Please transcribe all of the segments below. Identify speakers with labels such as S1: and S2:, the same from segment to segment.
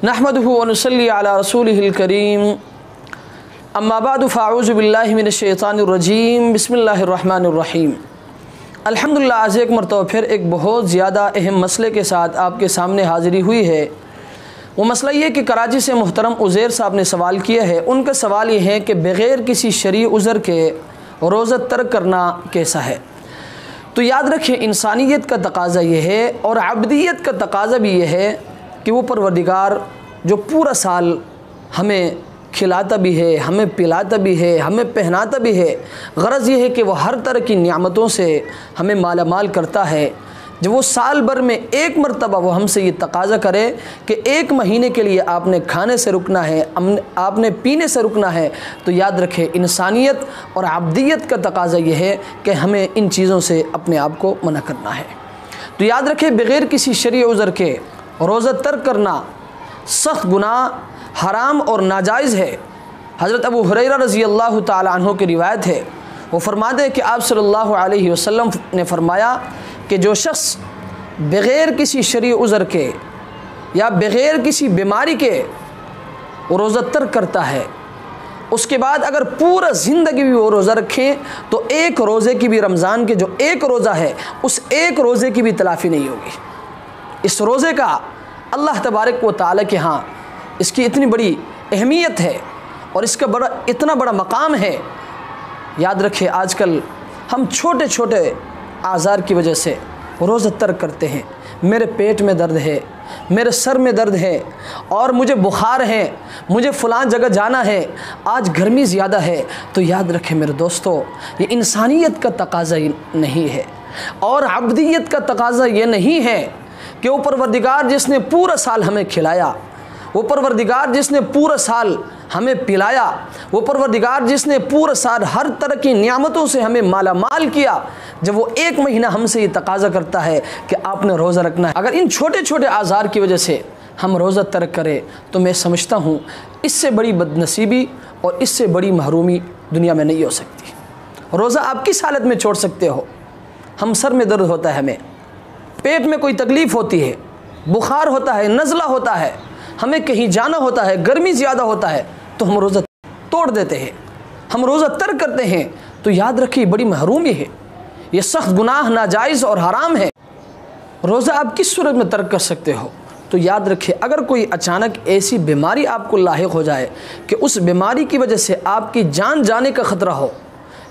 S1: नहमदुहु व नुसल्ली अला रसूलिहिल करीम अम्मा बाद फ़अऊज़ु बिल्लाहि मिनश्शैतानिर रजीम बिस्मिल्लाहिर रहमानिर रहीम। अल्हम्दुलिल्लाह, आज एक मरतबा फिर एक बहुत ज़्यादा अहम मसले के साथ आपके सामने हाज़िरी हुई है। वो मसला ये कि कराची से मुहतरम उज़ैर साहब ने सवाल किया है। उनका सवाल ये है कि बग़ैर किसी शरई उज़र के रोज़ा तर्क करना कैसा है। तो याद रखें, इंसानियत का तकाज़ा ये है और अब्दियत का तकाज़ा भी ये है कि वो परवरदिगार जो पूरा साल हमें खिलाता भी है, हमें पिलाता भी है, हमें पहनाता भी है। गरज़ ये है कि वो हर तरह की नियामतों से हमें माला माल करता है। जब वो साल भर में एक मरतबा वो हमसे ये तकाज़ा करे कि एक महीने के लिए आपने खाने से रुकना है, आपने पीने से रुकना है, तो याद रखें इंसानियत और अब्दियत का तकाज़ा ये है कि हमें इन चीज़ों से अपने आप को मना करना है। तो याद रखें, बग़ैर किसी शरई उज़र के रोज़ा तर्क करना सख्त गुनाह, हराम और नाजायज़ है। हज़रत अबू हुरैरा रज़ी अल्लाह ताला अन्हु की रिवायत है, वो फरमाते हैं कि आप सल्लल्लाहु अलैहि वसल्लम ने फरमाया कि जो शख्स बग़ैर किसी शरई उज़र के या बग़ैर किसी बीमारी के वो रोज़ा तर्क करता है, उसके बाद अगर पूरा ज़िंदगी भी वो रोज़ा रखें तो एक रोज़े की भी, रमज़ान के जो एक रोज़ा है उस एक रोज़े की भी तलाफ़ी नहीं होगी। इस रोज़े का अल्लाह तबारक व तआला के यहाँ इसकी इतनी बड़ी अहमियत है और इसका इतना बड़ा मकाम है। याद रखें, आजकल हम छोटे छोटे आज़ार की वजह से रोज़ा तर्क करते हैं। मेरे पेट में दर्द है, मेरे सर में दर्द है और मुझे बुखार है, मुझे फ़लाँ जगह जाना है, आज गर्मी ज़्यादा है। तो याद रखें मेरे दोस्तों, ये इंसानियत का तकाज़ा नहीं है और अब्दियत का तकाज़ा ये नहीं है कि वो परवरदिगार जिसने पूरा साल हमें खिलाया, वो परवरदिगार जिसने पूरा साल हमें पिलाया, वो परवरदिगार जिसने पूरा साल हर तरह की नियामतों से हमें माला माल किया, जब वो एक महीना हमसे ये तकाज़ा करता है कि आपने रोज़ा रखना है, अगर इन छोटे छोटे आज़ार की वजह से हम रोज़ा तर्क करें तो मैं समझता हूँ इससे बड़ी बदनसीबी और इससे बड़ी महरूमी दुनिया में नहीं हो सकती। रोज़ा आप किस हालत में छोड़ सकते हो? हम सर में दर्द होता है, हमें पेट में कोई तकलीफ़ होती है, बुखार होता है, नज़ला होता है, हमें कहीं जाना होता है, गर्मी ज़्यादा होता है, तो हम रोज़ा तोड़ देते हैं, हम रोज़ा तर्क करते हैं। तो याद रखिए, बड़ी महरूमी है, ये सख्त गुनाह, नाजायज़ और हराम है। रोज़ा आप किस सूरत में तर्क कर सकते हो? तो याद रखिए, अगर कोई अचानक ऐसी बीमारी आपको लाहिक हो जाए कि उस बीमारी की वजह से आपकी जान जाने का ख़तरा हो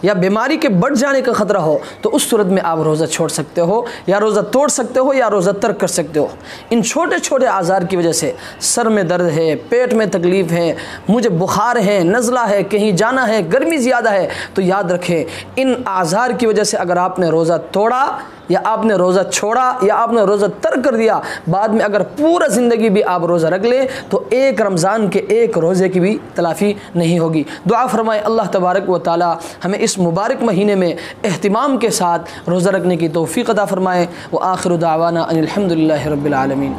S1: या बीमारी के बढ़ जाने का ख़तरा हो, तो उस सूरत में आप रोज़ा छोड़ सकते हो या रोज़ा तोड़ सकते हो या रोज़ा तर्क कर सकते हो। इन छोटे छोटे आज़ार की वजह से सर में दर्द है, पेट में तकलीफ़ है, मुझे बुखार है, नज़ला है, कहीं जाना है, गर्मी ज़्यादा है, तो याद रखें इन आज़ार की वजह से अगर आपने रोज़ा तोड़ा या आपने रोज़ा छोड़ा या आपने रोज़ा तर्क कर दिया, बाद में अगर पूरा ज़िंदगी भी आप रोज़ा रख लें तो एक रमज़ान के एक रोज़े की भी तलाफ़ी नहीं होगी। दुआ फरमाए अल्लाह तबारक व तआला हमें इस मुबारक महीने में एहतिमाम के साथ रोज़ा रखने की तौफ़ीक़ अता फ़रमाए। व आखिरु दावाना अनिल हम्दुलिल्लाहि रब्बिल आलमीन।